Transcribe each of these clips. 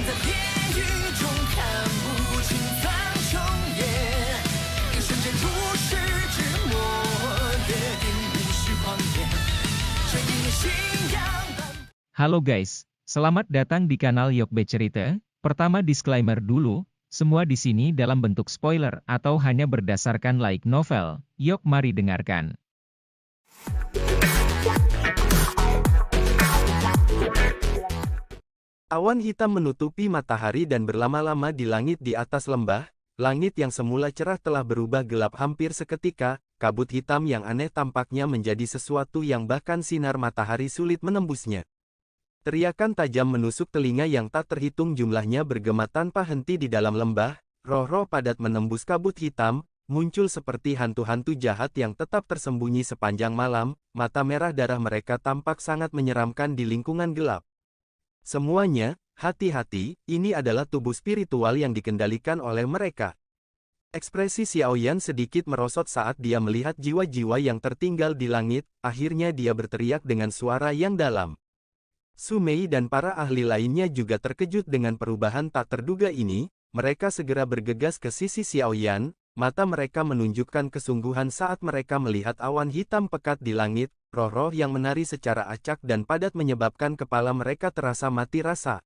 在地狱中看不清苍穹野，一瞬间如释之末，约定无需狂野，这一念信仰。 Halo guys, selamat datang di kanal Yokbe Cerita. Pertama disclaimer dulu, semua di sini dalam bentuk spoiler atau hanya berdasarkan light novel. Yok mari dengarkan. Awan hitam menutupi matahari dan berlama-lama di langit di atas lembah. Langit yang semula cerah telah berubah gelap hampir seketika. Kabut hitam yang aneh tampaknya menjadi sesuatu yang bahkan sinar matahari sulit menembusnya. Teriakan tajam menusuk telinga yang tak terhitung jumlahnya bergema tanpa henti di dalam lembah. Roh-roh padat menembus kabut hitam, muncul seperti hantu-hantu jahat yang tetap tersembunyi sepanjang malam. Mata merah darah mereka tampak sangat menyeramkan di lingkungan gelap. Semuanya, hati-hati, ini adalah tubuh spiritual yang dikendalikan oleh mereka. Ekspresi Xiaoyan sedikit merosot saat dia melihat jiwa-jiwa yang tertinggal di langit. Akhirnya dia berteriak dengan suara yang dalam. Su Mei dan para ahli lainnya juga terkejut dengan perubahan tak terduga ini. Mereka segera bergegas ke sisi Xiaoyan. Mata mereka menunjukkan kesungguhan saat mereka melihat awan hitam pekat di langit. Roh-roh yang menari secara acak dan padat menyebabkan kepala mereka terasa mati rasa.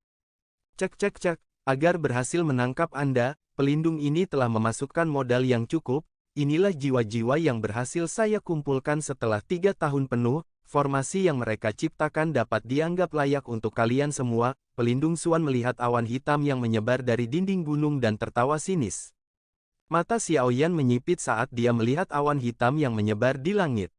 Cek cek cek, agar berhasil menangkap Anda, pelindung ini telah memasukkan modal yang cukup. Inilah jiwa-jiwa yang berhasil saya kumpulkan setelah 3 tahun penuh. Formasi yang mereka ciptakan dapat dianggap layak untuk kalian semua. Pelindung Suan melihat awan hitam yang menyebar dari dinding gunung dan tertawa sinis. Mata Xiaoyan menyipit saat dia melihat awan hitam yang menyebar di langit.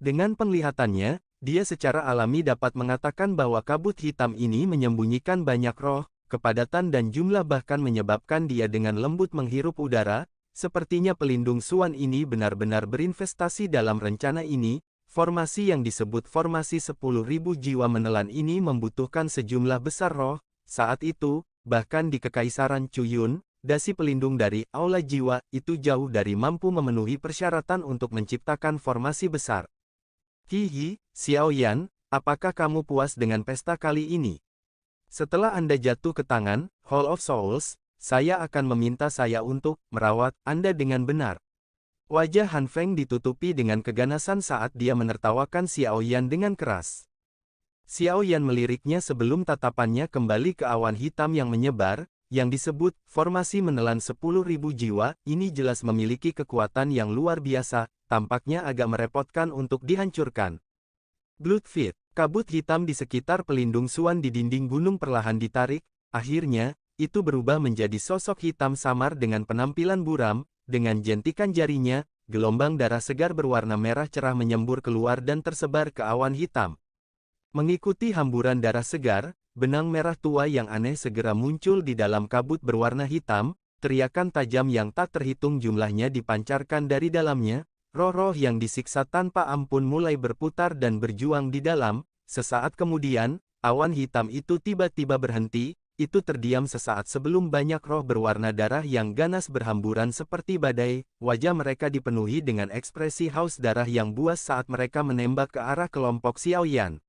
Dengan penglihatannya, dia secara alami dapat mengatakan bahwa kabut hitam ini menyembunyikan banyak roh, kepadatan dan jumlah bahkan menyebabkan dia dengan lembut menghirup udara. Sepertinya pelindung Suan ini benar-benar berinvestasi dalam rencana ini. Formasi yang disebut formasi 10.000 jiwa menelan ini membutuhkan sejumlah besar roh. Saat itu, bahkan di Kekaisaran Chuyun, dasi pelindung dari aula jiwa itu jauh dari mampu memenuhi persyaratan untuk menciptakan formasi besar. Hihi, Xiaoyan, apakah kamu puas dengan pesta kali ini? Setelah Anda jatuh ke tangan Hall of Souls, saya akan meminta saya untuk merawat Anda dengan benar. Wajah Han Feng ditutupi dengan keganasan saat dia menertawakan Xiaoyan dengan keras. Xiaoyan meliriknya sebelum tatapannya kembali ke awan hitam yang menyebar, yang disebut formasi menelan 10.000 jiwa. Ini jelas memiliki kekuatan yang luar biasa, tampaknya agak merepotkan untuk dihancurkan. Bloodfeed, kabut hitam di sekitar pelindung Suan di dinding gunung perlahan ditarik, akhirnya, itu berubah menjadi sosok hitam samar dengan penampilan buram. Dengan jentikan jarinya, gelombang darah segar berwarna merah cerah menyembur keluar dan tersebar ke awan hitam. Mengikuti hamburan darah segar, benang merah tua yang aneh segera muncul di dalam kabut berwarna hitam. Teriakan tajam yang tak terhitung jumlahnya dipancarkan dari dalamnya. Roh-roh yang disiksa tanpa ampun mulai berputar dan berjuang di dalam. Sesaat kemudian, awan hitam itu tiba-tiba berhenti. Itu terdiam sesaat sebelum banyak roh berwarna darah yang ganas berhamburan seperti badai. Wajah mereka dipenuhi dengan ekspresi haus darah yang buas saat mereka menembak ke arah kelompok Xiaoyan.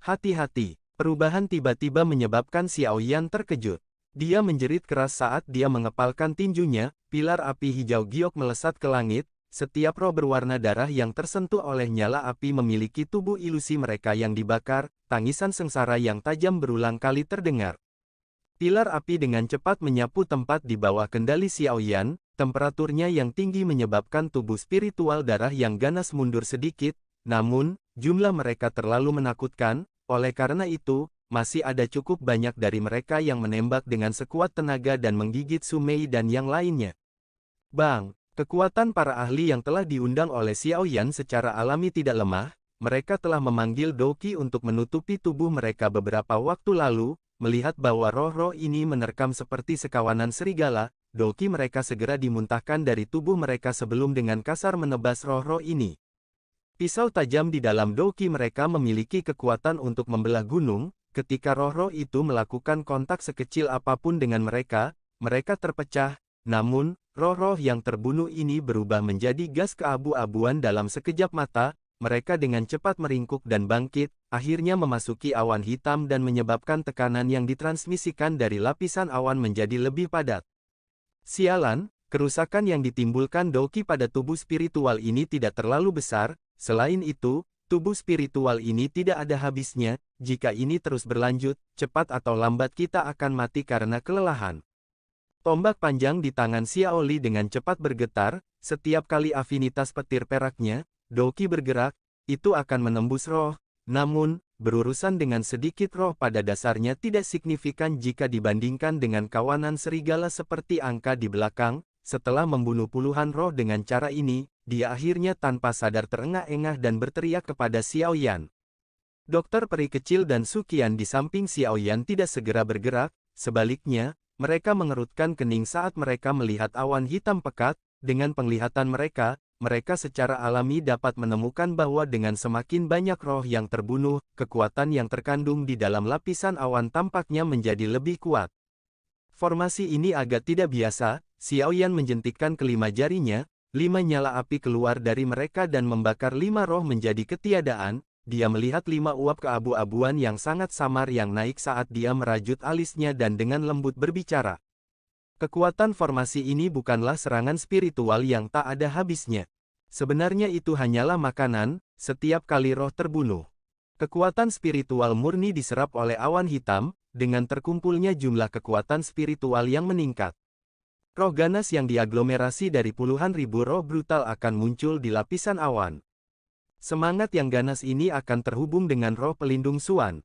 Hati-hati, perubahan tiba-tiba menyebabkan Xiaoyan terkejut. Dia menjerit keras saat dia mengepalkan tinjunya. Pilar api hijau giok melesat ke langit. Setiap roh berwarna darah yang tersentuh oleh nyala api memiliki tubuh ilusi mereka yang dibakar. Tangisan sengsara yang tajam berulang kali terdengar. Pilar api dengan cepat menyapu tempat di bawah kendali Xiaoyan. Temperaturnya yang tinggi menyebabkan tubuh spiritual darah yang ganas mundur sedikit. Namun, jumlah mereka terlalu menakutkan. Oleh karena itu, masih ada cukup banyak dari mereka yang menembak dengan sekuat tenaga dan menggigit Su Mei dan yang lainnya. Bang! Kekuatan para ahli yang telah diundang oleh Xiaoyan secara alami tidak lemah. Mereka telah memanggil Doqi untuk menutupi tubuh mereka beberapa waktu lalu. Melihat bahwa roh-roh ini menerkam seperti sekawanan serigala, Doqi mereka segera dimuntahkan dari tubuh mereka sebelum dengan kasar menebas roh-roh ini. Pisau tajam di dalam Doqi mereka memiliki kekuatan untuk membelah gunung. Ketika roh-roh itu melakukan kontak sekecil apapun dengan mereka, mereka terpecah. Namun, roh-roh yang terbunuh ini berubah menjadi gas keabu-abuan dalam sekejap mata. mereka dengan cepat meringkuk dan bangkit, akhirnya memasuki awan hitam dan menyebabkan tekanan yang ditransmisikan dari lapisan awan menjadi lebih padat. Sialan, kerusakan yang ditimbulkan Doki pada tubuh spiritual ini tidak terlalu besar, selain itu, tubuh spiritual ini tidak ada habisnya, jika ini terus berlanjut, cepat atau lambat kita akan mati karena kelelahan. Tombak panjang di tangan Xiaoli dengan cepat bergetar, setiap kali afinitas petir peraknya, Doki bergerak, itu akan menembus roh, namun, berurusan dengan sedikit roh pada dasarnya tidak signifikan jika dibandingkan dengan kawanan serigala seperti angka di belakang. Setelah membunuh puluhan roh dengan cara ini, dia akhirnya tanpa sadar terengah-engah dan berteriak kepada Xiaoyan. Dokter peri kecil dan Suqian di samping Xiaoyan tidak segera bergerak, sebaliknya, mereka mengerutkan kening saat mereka melihat awan hitam pekat. Dengan penglihatan mereka, mereka secara alami dapat menemukan bahwa dengan semakin banyak roh yang terbunuh, kekuatan yang terkandung di dalam lapisan awan tampaknya menjadi lebih kuat. Formasi ini agak tidak biasa. Xiaoyan menjentikkan kelima jarinya, 5 nyala api keluar dari mereka dan membakar 5 roh menjadi ketiadaan. Dia melihat 5 uap keabu-abuan yang sangat samar yang naik saat dia merajut alisnya dan dengan lembut berbicara. Kekuatan formasi ini bukanlah serangan spiritual yang tak ada habisnya. Sebenarnya itu hanyalah makanan, setiap kali roh terbunuh. Kekuatan spiritual murni diserap oleh awan hitam, dengan terkumpulnya jumlah kekuatan spiritual yang meningkat. Roh ganas yang diaglomerasi dari puluhan ribu roh brutal akan muncul di lapisan awan. Semangat yang ganas ini akan terhubung dengan roh pelindung Suan.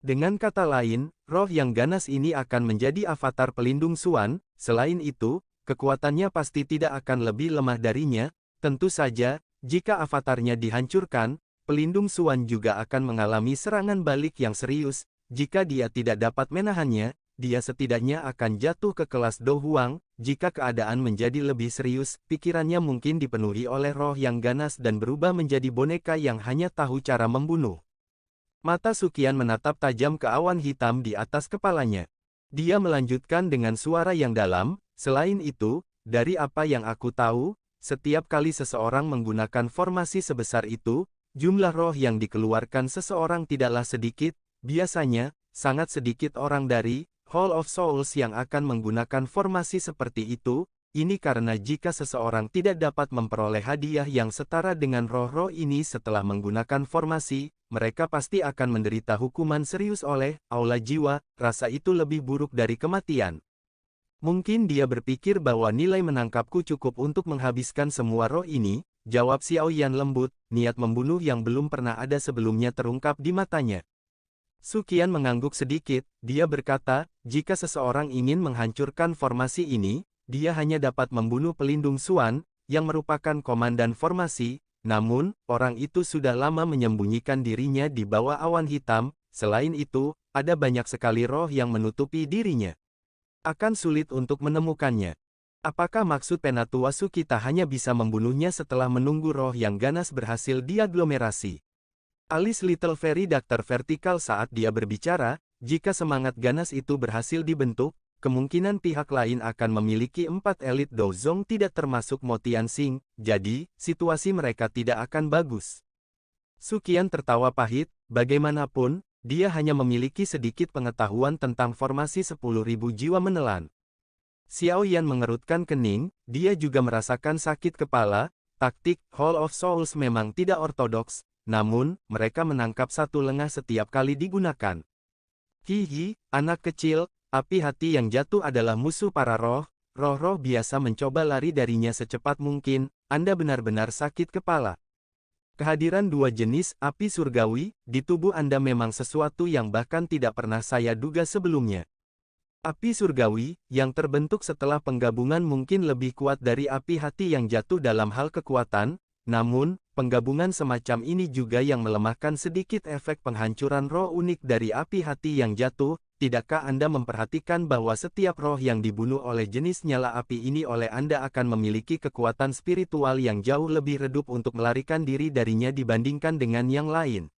Dengan kata lain, roh yang ganas ini akan menjadi avatar pelindung Suan. Selain itu, kekuatannya pasti tidak akan lebih lemah darinya. Tentu saja, jika avatarnya dihancurkan, pelindung Suan juga akan mengalami serangan balik yang serius. Jika dia tidak dapat menahannya, dia setidaknya akan jatuh ke kelas Do Huang. Jika keadaan menjadi lebih serius, pikirannya mungkin dipenuhi oleh roh yang ganas dan berubah menjadi boneka yang hanya tahu cara membunuh. Mata Suqian menatap tajam ke awan hitam di atas kepalanya. Dia melanjutkan dengan suara yang dalam, selain itu, dari apa yang aku tahu, setiap kali seseorang menggunakan formasi sebesar itu, jumlah roh yang dikeluarkan seseorang tidaklah sedikit, biasanya, sangat sedikit orang dari Hall of Souls yang akan menggunakan formasi seperti itu. Ini karena jika seseorang tidak dapat memperoleh hadiah yang setara dengan roh-roh ini setelah menggunakan formasi, mereka pasti akan menderita hukuman serius oleh aula jiwa. Rasa itu lebih buruk dari kematian. Mungkin dia berpikir bahwa nilai menangkapku cukup untuk menghabiskan semua roh ini, jawab Xiaoyan lembut, niat membunuh yang belum pernah ada sebelumnya terungkap di matanya. Suqian mengangguk sedikit, dia berkata, jika seseorang ingin menghancurkan formasi ini, dia hanya dapat membunuh pelindung Suan, yang merupakan komandan formasi, namun, orang itu sudah lama menyembunyikan dirinya di bawah awan hitam. Selain itu, ada banyak sekali roh yang menutupi dirinya. Akan sulit untuk menemukannya. Apakah maksud Penatua Sukita hanya bisa membunuhnya setelah menunggu roh yang ganas berhasil diaglomerasi? Alis Little Fairy Doctor vertikal saat dia berbicara, jika semangat ganas itu berhasil dibentuk, kemungkinan pihak lain akan memiliki 4 elit Dozong tidak termasuk Mo Tianxing, jadi, situasi mereka tidak akan bagus. Suqian tertawa pahit, bagaimanapun, dia hanya memiliki sedikit pengetahuan tentang formasi 10.000 jiwa menelan. Xiaoyan mengerutkan kening, dia juga merasakan sakit kepala. Taktik Hall of Souls memang tidak ortodoks, namun, mereka menangkap satu lengah setiap kali digunakan. Hihi, anak kecil, api hati yang jatuh adalah musuh para roh. Roh-roh biasa mencoba lari darinya secepat mungkin. Anda benar-benar sakit kepala. Kehadiran 2 jenis api surgawi di tubuh Anda memang sesuatu yang bahkan tidak pernah saya duga sebelumnya. Api surgawi, yang terbentuk setelah penggabungan mungkin lebih kuat dari api hati yang jatuh dalam hal kekuatan, namun, penggabungan semacam ini juga yang melemahkan sedikit efek penghancuran roh unik dari api hati yang jatuh. Tidakkah Anda memperhatikan bahwa setiap roh yang dibunuh oleh jenis nyala api ini oleh Anda akan memiliki kekuatan spiritual yang jauh lebih redup untuk melarikan diri darinya dibandingkan dengan yang lain?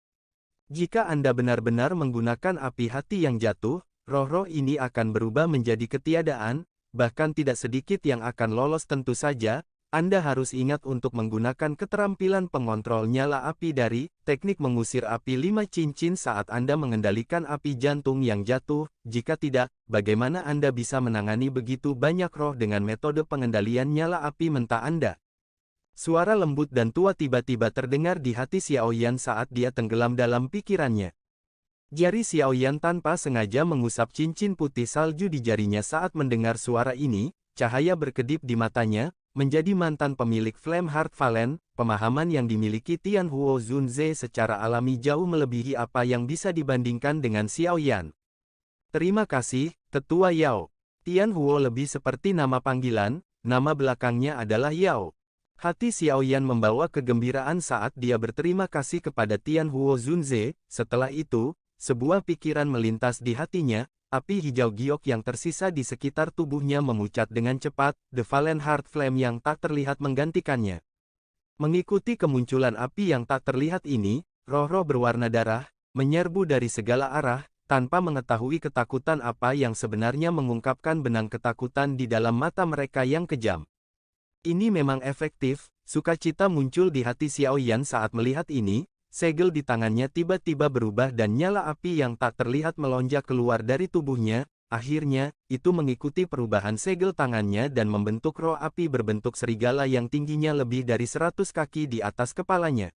Jika Anda benar-benar menggunakan api hati yang jatuh, roh-roh ini akan berubah menjadi ketiadaan, bahkan tidak sedikit yang akan lolos tentu saja. Anda harus ingat untuk menggunakan keterampilan pengontrol nyala api dari teknik mengusir api 5 cincin saat Anda mengendalikan api jantung yang jatuh. Jika tidak, bagaimana Anda bisa menangani begitu banyak roh dengan metode pengendalian nyala api mentah Anda? Suara lembut dan tua tiba-tiba terdengar di hati Xiaoyan saat dia tenggelam dalam pikirannya. Jari Xiaoyan tanpa sengaja mengusap cincin putih salju di jarinya saat mendengar suara ini, cahaya berkedip di matanya. Menjadi mantan pemilik Flame Heart Valen, pemahaman yang dimiliki Tianhuo Zunze secara alami jauh melebihi apa yang bisa dibandingkan dengan Xiaoyan. Terima kasih, Tetua Yao. Tianhuo lebih seperti nama panggilan, nama belakangnya adalah Yao. Hati Xiaoyan membawa kegembiraan saat dia berterima kasih kepada Tianhuo Zunze. Setelah itu, sebuah pikiran melintas di hatinya. Api hijau giok yang tersisa di sekitar tubuhnya memucat dengan cepat, The Valen Heart Flame yang tak terlihat menggantikannya. Mengikuti kemunculan api yang tak terlihat ini, roh-roh berwarna darah, menyerbu dari segala arah, tanpa mengetahui ketakutan apa yang sebenarnya mengungkapkan benang ketakutan di dalam mata mereka yang kejam. Ini memang efektif, sukacita muncul di hati Xiaoyan saat melihat ini. Segel di tangannya tiba-tiba berubah dan nyala api yang tak terlihat melonjak keluar dari tubuhnya. Akhirnya, itu mengikuti perubahan segel tangannya dan membentuk roh api berbentuk serigala yang tingginya lebih dari 100 kaki di atas kepalanya.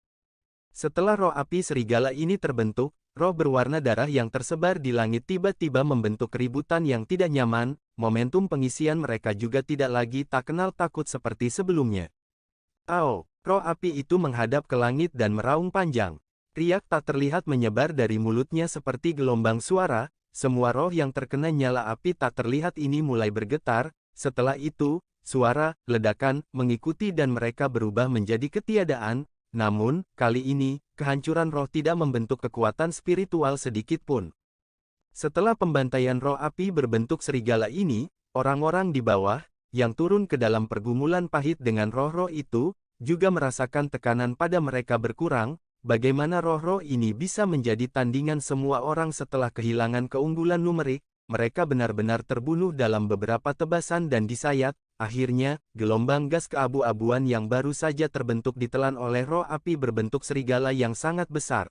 Setelah roh api serigala ini terbentuk, roh berwarna darah yang tersebar di langit tiba-tiba membentuk keributan yang tidak nyaman. Momentum pengisian mereka juga tidak lagi tak kenal takut seperti sebelumnya. Ao! Roh api itu menghadap ke langit dan meraung panjang. Riak tak terlihat menyebar dari mulutnya seperti gelombang suara. Semua roh yang terkena nyala api tak terlihat ini mulai bergetar. Setelah itu, suara, ledakan, mengikuti dan mereka berubah menjadi ketiadaan. Namun, kali ini, kehancuran roh tidak membentuk kekuatan spiritual sedikit pun. Setelah pembantaian roh api berbentuk serigala ini, orang-orang di bawah, yang turun ke dalam pergumulan pahit dengan roh-roh itu, juga merasakan tekanan pada mereka berkurang. Bagaimana roh-roh ini bisa menjadi tandingan semua orang setelah kehilangan keunggulan numerik? Mereka benar-benar terbunuh dalam beberapa tebasan dan disayat. Akhirnya, gelombang gas keabu-abuan yang baru saja terbentuk ditelan oleh roh api berbentuk serigala yang sangat besar.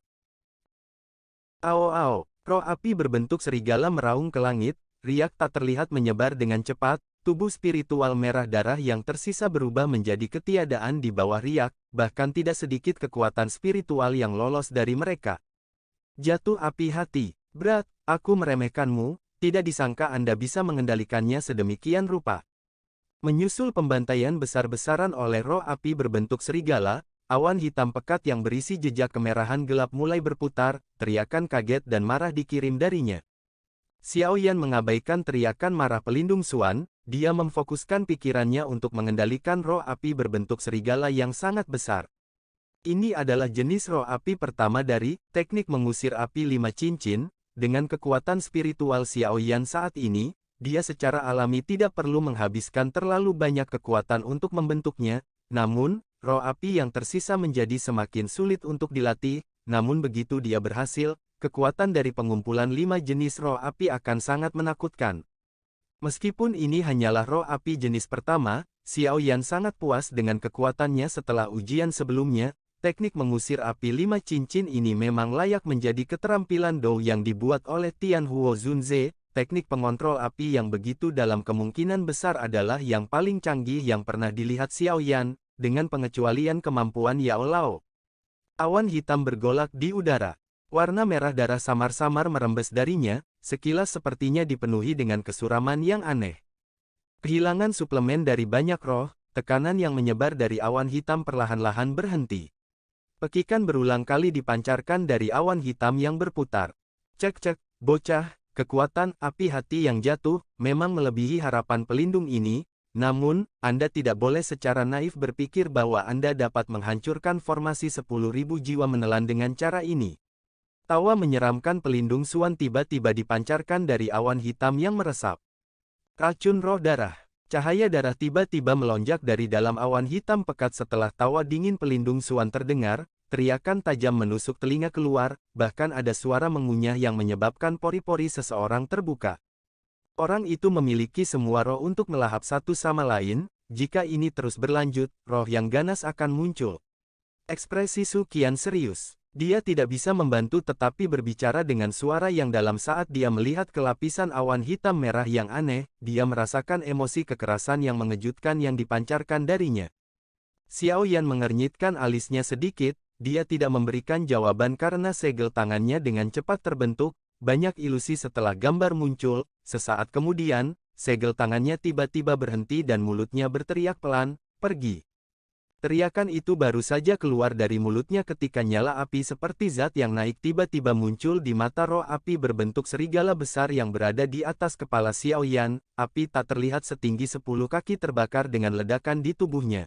Ao! Roh api berbentuk serigala meraung ke langit. Riak tak terlihat menyebar dengan cepat. Tubuh spiritual merah darah yang tersisa berubah menjadi ketiadaan di bawah riak, bahkan tidak sedikit kekuatan spiritual yang lolos dari mereka. Jatuh api hati, berat, aku meremehkanmu, tidak disangka Anda bisa mengendalikannya sedemikian rupa. Menyusul pembantaian besar-besaran oleh roh api berbentuk serigala, awan hitam pekat yang berisi jejak kemerahan gelap mulai berputar, teriakan kaget dan marah dikirim darinya. Xiaoyan mengabaikan teriakan marah pelindung Xuan, dia memfokuskan pikirannya untuk mengendalikan roh api berbentuk serigala yang sangat besar. Ini adalah jenis roh api pertama dari teknik mengusir api 5 cincin. Dengan kekuatan spiritual Xiaoyan saat ini, dia secara alami tidak perlu menghabiskan terlalu banyak kekuatan untuk membentuknya. Namun, roh api yang tersisa menjadi semakin sulit untuk dilatih. Namun begitu dia berhasil, kekuatan dari pengumpulan 5 jenis roh api akan sangat menakutkan. Meskipun ini hanyalah roh api jenis pertama, Xiaoyan sangat puas dengan kekuatannya setelah ujian sebelumnya. Teknik mengusir api 5 cincin ini memang layak menjadi keterampilan Dou yang dibuat oleh Tianhuo Zunze. Teknik pengontrol api yang begitu dalam kemungkinan besar adalah yang paling canggih yang pernah dilihat Xiaoyan, dengan pengecualian kemampuan Yao Lao. Awan hitam bergolak di udara. Warna merah darah samar-samar merembes darinya, sekilas sepertinya dipenuhi dengan kesuraman yang aneh. Kehilangan suplemen dari banyak roh, tekanan yang menyebar dari awan hitam perlahan-lahan berhenti. Pekikan berulang kali dipancarkan dari awan hitam yang berputar. Cek-cek, bocah, kekuatan api hati yang jatuh, memang melebihi harapan pelindung ini. Namun, Anda tidak boleh secara naif berpikir bahwa Anda dapat menghancurkan formasi 10.000 jiwa menelan dengan cara ini. Tawa menyeramkan pelindung Xuan tiba-tiba dipancarkan dari awan hitam yang meresap. Racun roh darah. Cahaya darah tiba-tiba melonjak dari dalam awan hitam pekat setelah tawa dingin pelindung Xuan terdengar, teriakan tajam menusuk telinga keluar, bahkan ada suara mengunyah yang menyebabkan pori-pori seseorang terbuka. Orang itu memiliki semua roh untuk melahap satu sama lain, jika ini terus berlanjut, roh yang ganas akan muncul. Ekspresi Su kian serius. Dia tidak bisa membantu tetapi berbicara dengan suara yang dalam saat dia melihat kelapisan awan hitam merah yang aneh, dia merasakan emosi kekerasan yang mengejutkan yang dipancarkan darinya. Xiao Yan mengernyitkan alisnya sedikit, dia tidak memberikan jawaban karena segel tangannya dengan cepat terbentuk, banyak ilusi setelah gambar muncul, sesaat kemudian, segel tangannya tiba-tiba berhenti dan mulutnya berteriak pelan, "Pergi." Teriakan itu baru saja keluar dari mulutnya ketika nyala api seperti zat yang naik tiba-tiba muncul di mata roh api berbentuk serigala besar yang berada di atas kepala Xiao Yan. Api tak terlihat setinggi 10 kaki terbakar dengan ledakan di tubuhnya.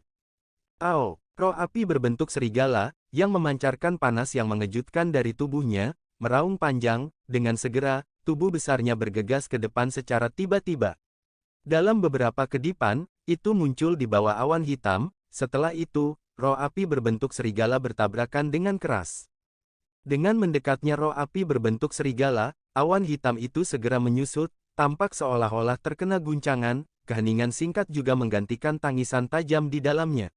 Ao, roh api berbentuk serigala, yang memancarkan panas yang mengejutkan dari tubuhnya, meraung panjang, dengan segera, tubuh besarnya bergegas ke depan secara tiba-tiba. Dalam beberapa kedipan, itu muncul di bawah awan hitam. Setelah itu, roh api berbentuk serigala bertabrakan dengan keras. Dengan mendekatnya roh api berbentuk serigala, awan hitam itu segera menyusut, tampak seolah-olah terkena guncangan, keheningan singkat juga menggantikan tangisan tajam di dalamnya.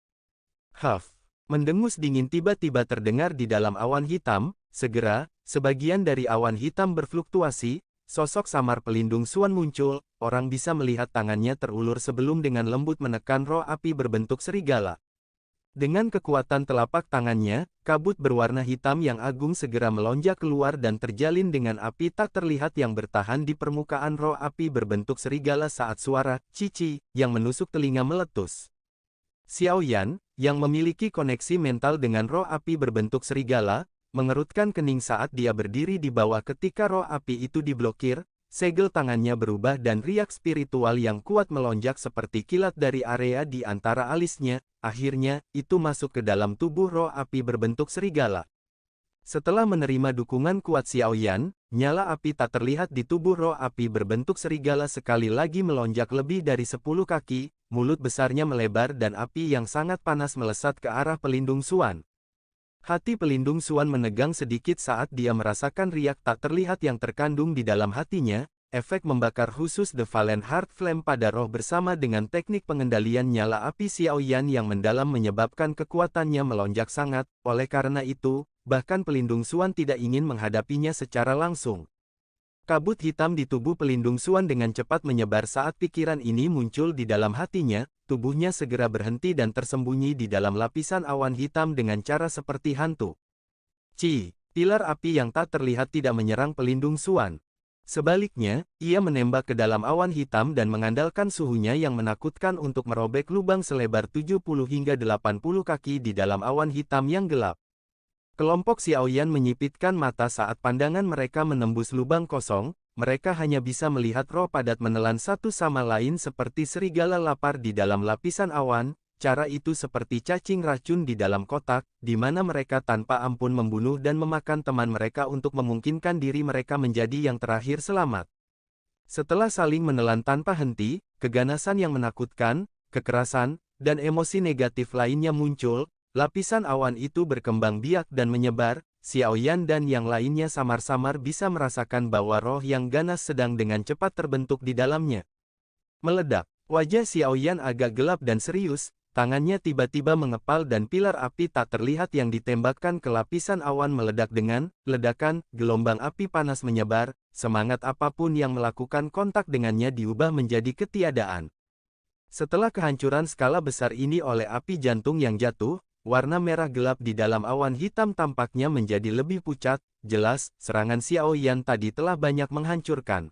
Huff! Mendengus dingin tiba-tiba terdengar di dalam awan hitam, segera, sebagian dari awan hitam berfluktuasi, sosok samar pelindung Suan muncul, orang bisa melihat tangannya terulur sebelum dengan lembut menekan roh api berbentuk serigala. Dengan kekuatan telapak tangannya, kabut berwarna hitam yang agung segera melonjak keluar dan terjalin dengan api tak terlihat yang bertahan di permukaan roh api berbentuk serigala saat suara "cici" yang menusuk telinga meletus. Xiao Yan, yang memiliki koneksi mental dengan roh api berbentuk serigala, mengerutkan kening saat dia berdiri di bawah ketika roh api itu diblokir, segel tangannya berubah dan riak spiritual yang kuat melonjak seperti kilat dari area di antara alisnya, akhirnya, itu masuk ke dalam tubuh roh api berbentuk serigala. Setelah menerima dukungan kuat Xiao Yan, nyala api tak terlihat di tubuh roh api berbentuk serigala sekali lagi melonjak lebih dari 10 kaki, mulut besarnya melebar dan api yang sangat panas melesat ke arah pelindung Suan. Hati pelindung Suan menegang sedikit saat dia merasakan riak tak terlihat yang terkandung di dalam hatinya, efek membakar khusus The Valen Heart Flame pada roh bersama dengan teknik pengendalian nyala api Xiao Yan yang mendalam menyebabkan kekuatannya melonjak sangat, oleh karena itu, bahkan pelindung Suan tidak ingin menghadapinya secara langsung. Kabut hitam di tubuh pelindung Suan dengan cepat menyebar saat pikiran ini muncul di dalam hatinya, tubuhnya segera berhenti dan tersembunyi di dalam lapisan awan hitam dengan cara seperti hantu. Pilar api yang tak terlihat tidak menyerang pelindung Suan. Sebaliknya, ia menembak ke dalam awan hitam dan mengandalkan suhunya yang menakutkan untuk merobek lubang selebar 70 hingga 80 kaki di dalam awan hitam yang gelap. Kelompok Xiao Yan menyipitkan mata saat pandangan mereka menembus lubang kosong, mereka hanya bisa melihat roh padat menelan satu sama lain seperti serigala lapar di dalam lapisan awan, cara itu seperti cacing racun di dalam kotak, di mana mereka tanpa ampun membunuh dan memakan teman mereka untuk memungkinkan diri mereka menjadi yang terakhir selamat. Setelah saling menelan tanpa henti, keganasan yang menakutkan, kekerasan, dan emosi negatif lainnya muncul. Lapisan awan itu berkembang biak dan menyebar, Xiao Yan dan yang lainnya samar-samar bisa merasakan bahwa roh yang ganas sedang dengan cepat terbentuk di dalamnya. Meledak, wajah Xiao Yan agak gelap dan serius, tangannya tiba-tiba mengepal dan pilar api tak terlihat yang ditembakkan ke lapisan awan meledak dengan ledakan, gelombang api panas menyebar, semangat apapun yang melakukan kontak dengannya diubah menjadi ketiadaan. Setelah kehancuran skala besar ini oleh api jantung yang jatuh, warna merah gelap di dalam awan hitam tampaknya menjadi lebih pucat, jelas, serangan Xiao Yan tadi telah banyak menghancurkan.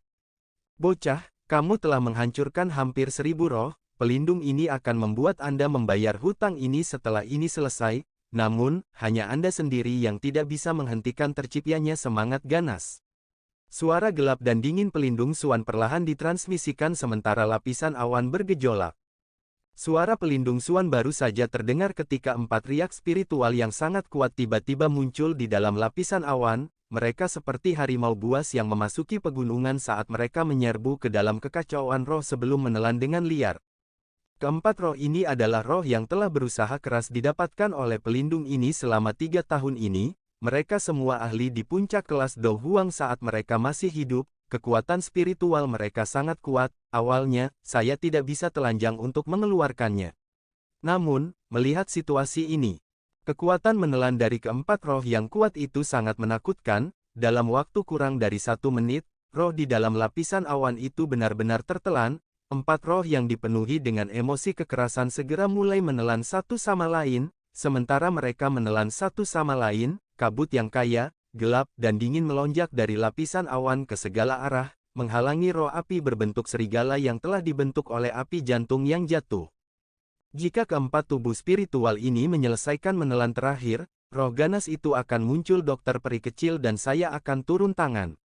Bocah, kamu telah menghancurkan hampir 1000 roh, pelindung ini akan membuat Anda membayar hutang ini setelah ini selesai, namun, hanya Anda sendiri yang tidak bisa menghentikan terciptanya semangat ganas. Suara gelap dan dingin pelindung Suan perlahan ditransmisikan sementara lapisan awan bergejolak. Suara pelindung Suan baru saja terdengar ketika 4 riak spiritual yang sangat kuat tiba-tiba muncul di dalam lapisan awan, mereka seperti harimau buas yang memasuki pegunungan saat mereka menyerbu ke dalam kekacauan roh sebelum menelan dengan liar. Keempat roh ini adalah roh yang telah berusaha keras didapatkan oleh pelindung ini selama 3 tahun ini, mereka semua ahli di puncak kelas Do Huang saat mereka masih hidup, kekuatan spiritual mereka sangat kuat. Awalnya, saya tidak bisa telanjang untuk mengeluarkannya. Namun, melihat situasi ini, kekuatan menelan dari keempat roh yang kuat itu sangat menakutkan. Dalam waktu kurang dari 1 menit, roh di dalam lapisan awan itu benar-benar tertelan. 4 roh yang dipenuhi dengan emosi kekerasan segera mulai menelan satu sama lain, sementara mereka menelan satu sama lain. Kabut yang kaya, gelap, dan dingin melonjak dari lapisan awan ke segala arah, menghalangi roh api berbentuk serigala yang telah dibentuk oleh api jantung yang jatuh. Jika keempat tubuh spiritual ini menyelesaikan menelan terakhir, roh ganas itu akan muncul. Dokter peri kecil dan saya akan turun tangan.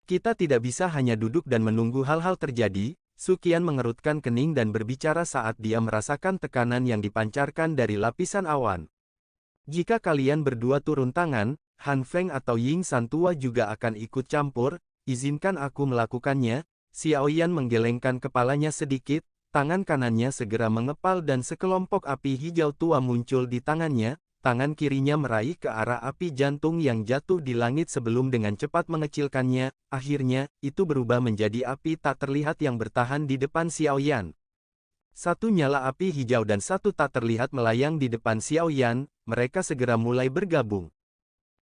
Kita tidak bisa hanya duduk dan menunggu hal-hal terjadi. Sukian mengerutkan kening dan berbicara saat dia merasakan tekanan yang dipancarkan dari lapisan awan. Jika kalian berdua turun tangan, Han Feng atau Ying San tua juga akan ikut campur. Izinkan aku melakukannya. Xiaoyan menggelengkan kepalanya sedikit, tangan kanannya segera mengepal dan sekelompok api hijau tua muncul di tangannya. Tangan kirinya meraih ke arah api jantung yang jatuh di langit sebelum dengan cepat mengecilkannya. Akhirnya, itu berubah menjadi api tak terlihat yang bertahan di depan Xiaoyan. Satu nyala api hijau dan satu tak terlihat melayang di depan Xiaoyan. Mereka segera mulai bergabung.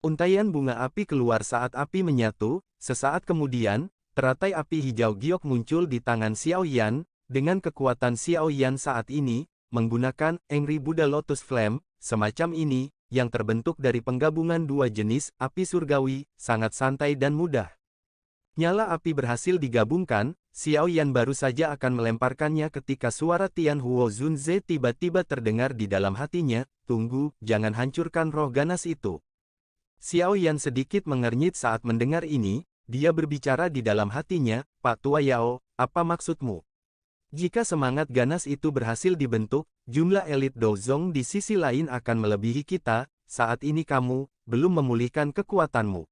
Untaian bunga api keluar saat api menyatu. Sesaat kemudian, teratai api hijau giok muncul di tangan Xiaoyan. Dengan kekuatan Xiaoyan saat ini, menggunakan Angry Buddha Lotus Flame, semacam ini, yang terbentuk dari penggabungan dua jenis api surgawi, sangat santai dan mudah. Nyala api berhasil digabungkan. Xiaoyan baru saja akan melemparkannya ketika suara Tian Huo Zunze tiba-tiba terdengar di dalam hatinya. Tunggu, jangan hancurkan roh ganas itu. Xiaoyan sedikit mengernyit saat mendengar ini. Dia berbicara di dalam hatinya, Pak Tua Yao, apa maksudmu? Jika semangat ganas itu berhasil dibentuk, jumlah elit Dozong di sisi lain akan melebihi kita. Saat ini kamu belum memulihkan kekuatanmu.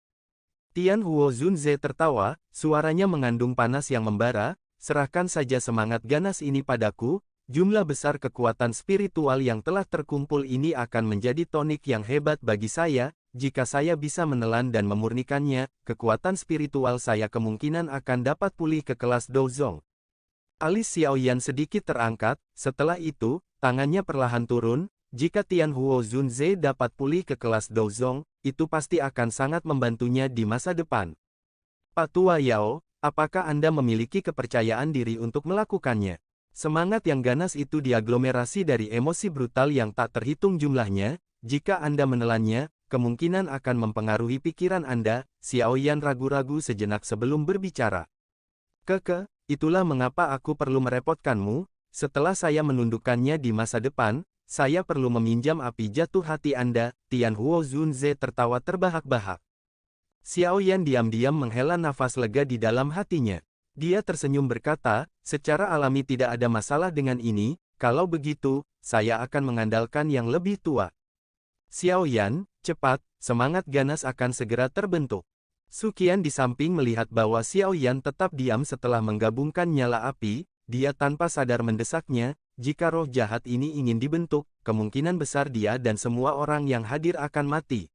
Tian Huo Zunze tertawa, suaranya mengandung panas yang membara. Serahkan saja semangat ganas ini padaku. Jumlah besar kekuatan spiritual yang telah terkumpul ini akan menjadi tonik yang hebat bagi saya. Jika saya bisa menelan dan memurnikannya, kekuatan spiritual saya kemungkinan akan dapat pulih ke kelas Dozong. Alis Xiaoyan sedikit terangkat. Setelah itu, tangannya perlahan turun. Jika Tian Huo Zunze dapat pulih ke kelas Dozong, itu pasti akan sangat membantunya di masa depan. Pak Tua Yao, apakah Anda memiliki kepercayaan diri untuk melakukannya? Semangat yang ganas itu diaglomerasi dari emosi brutal yang tak terhitung jumlahnya. Jika Anda menelannya, kemungkinan akan mempengaruhi pikiran Anda. Xiaoyan ragu-ragu sejenak sebelum berbicara. Itulah mengapa aku perlu merepotkanmu. Setelah saya menundukkannya di masa depan, saya perlu meminjam api jatuh hati Anda. Tian Huo Zunze tertawa terbahak-bahak. Xiaoyan diam-diam menghela nafas lega di dalam hatinya. Dia tersenyum berkata, secara alami tidak ada masalah dengan ini. Kalau begitu, saya akan mengandalkan yang lebih tua. Xiaoyan, cepat, semangat ganas akan segera terbentuk. Sukian di samping melihat bahwa Xiaoyan tetap diam setelah menggabungkan nyala api. Dia tanpa sadar mendesaknya, jika roh jahat ini ingin dibentuk, kemungkinan besar dia dan semua orang yang hadir akan mati.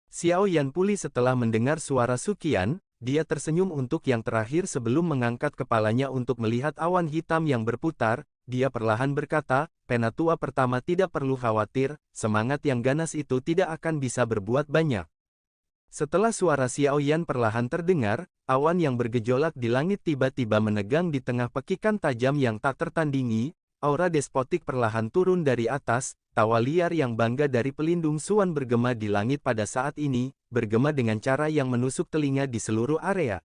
Xiaoyan pulih setelah mendengar suara Sukian. Dia tersenyum untuk yang terakhir sebelum mengangkat kepalanya untuk melihat awan hitam yang berputar. Dia perlahan berkata, Penatua pertama tidak perlu khawatir, semangat yang ganas itu tidak akan bisa berbuat banyak. Setelah suara Xiaoyan perlahan terdengar, awan yang bergejolak di langit tiba-tiba menegang di tengah pekikan tajam yang tak tertandingi. Aura despotik perlahan turun dari atas. Tawa liar yang bangga dari pelindung Suan bergema di langit pada saat ini, bergema dengan cara yang menusuk telinga di seluruh area.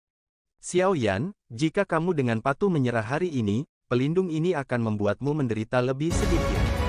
Xiaoyan, jika kamu dengan patuh menyerah hari ini, pelindung ini akan membuatmu menderita lebih sedikit.